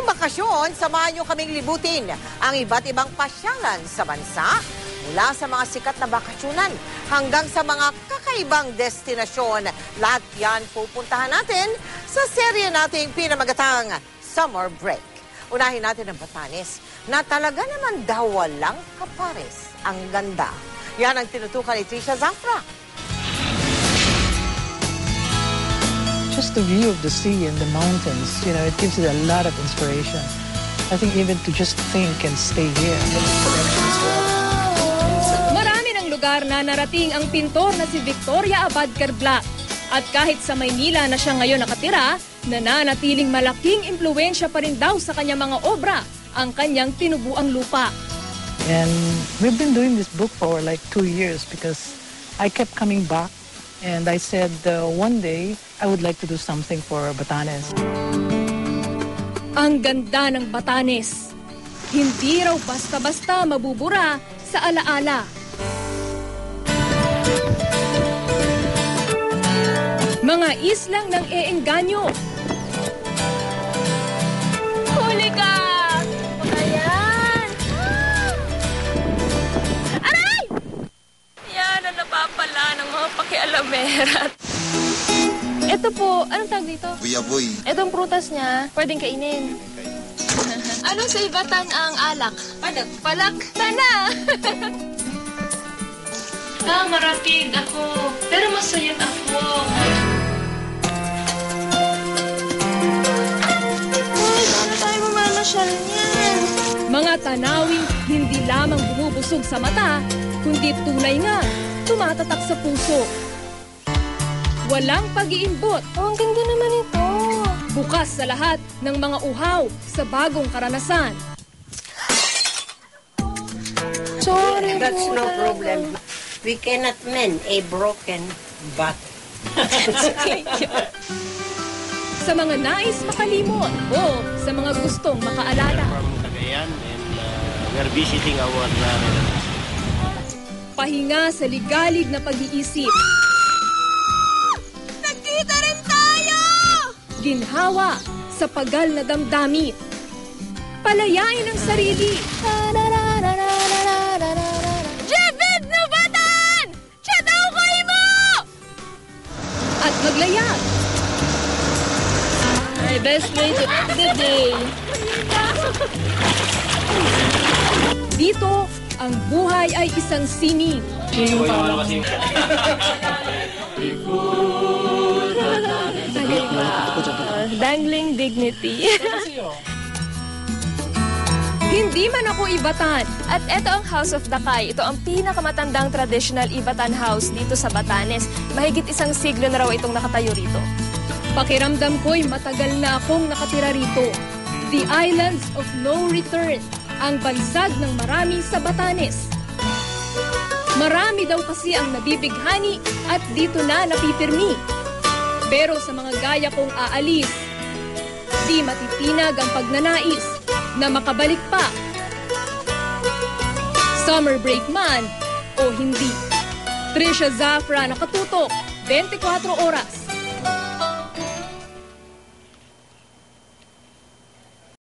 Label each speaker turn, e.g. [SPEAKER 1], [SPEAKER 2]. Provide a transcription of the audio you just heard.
[SPEAKER 1] bakasyon, samahan nyo kaming libutin ang iba't ibang pasyalan sa bansa, mula sa mga sikat na bakasyonan hanggang sa mga kakaibang destinasyon. Lahat yan pupuntahan natin sa serye nating pinamagatang Summer Break. Unahin natin ang Batanes na talaga naman daw walang kapares ang ganda. Yan ang tinutukan ni Trisha Zafra.
[SPEAKER 2] Just the view of the sea and the mountains, it gives you a lot of inspiration. I think even to just think and stay here.
[SPEAKER 3] Marami ng lugar na narating ang pintor na si Victoria Abad Kerblat. At kahit sa Maynila na siya ngayon nakatira, nananatiling malaking impluwensya pa rin daw sa kanyang mga obra ang kanyang tinubuang lupa.
[SPEAKER 2] And we've been doing this book for like 2 years because I kept coming back and I said one day I would like to do something for Batanes.
[SPEAKER 3] Ang ganda ng Batanes. Hindi raw basta-basta mabubura sa alaala. Mga islang ng eengganyo. Huli ka! Ayan! Aray! Yan ang napapala ng mga pakialamerat. Ito po, anong tawag dito?
[SPEAKER 4] Buyaboy.
[SPEAKER 3] Itong prutas niya, pwedeng kainin. Anong sa Ibatan ang alak? Palak. Palak? Tana! Marapid ako, pero masayat ako.
[SPEAKER 5] Paano tayo mamamasyal niyan?
[SPEAKER 3] Mga tanawing hindi lamang bumubusog sa mata, kundi tunay nga, tumatatak sa puso. Walang pag-iimbot.
[SPEAKER 5] Oh, ang ganda naman ito.
[SPEAKER 3] Bukas sa lahat ng mga uhaw sa bagong karanasan.
[SPEAKER 5] Sorry,
[SPEAKER 6] That's no problem. We cannot mend a broken butt.
[SPEAKER 3] Sa mga nais makalimot o sa mga gustong makaalala.
[SPEAKER 7] From Cagayan and we're visiting our relatives.
[SPEAKER 3] Pahinga sa ligalig na pag-iisip.
[SPEAKER 5] Nagkita rin tayo!
[SPEAKER 3] Ginhawa sa pagal na damdamin. Palayain ang sarili. Jebed Nubatan! Chadaukay mo! At maglayag. My best way to end the day. Dito, ang buhay ay isang sining. Dangling dignity. Hindi man ako Ibatan.
[SPEAKER 5] At ito ang House of Dakay. Ito ang pinakamatandang traditional Ibatan house dito sa Batanes. Mahigit 1 siglo na raw itong nakatayo rito.
[SPEAKER 3] Pakiramdam ko'y matagal na akong nakatira rito. The Islands of No Return, ang bansag ng marami sa Batanes. Marami daw kasi ang nabibighani at dito na napipirmi. Pero sa mga gaya kong aalis, di matitinag ang pagnanais na makabalik pa. Summer break man o hindi. Trisha Zafra, nakatutok, 24 oras.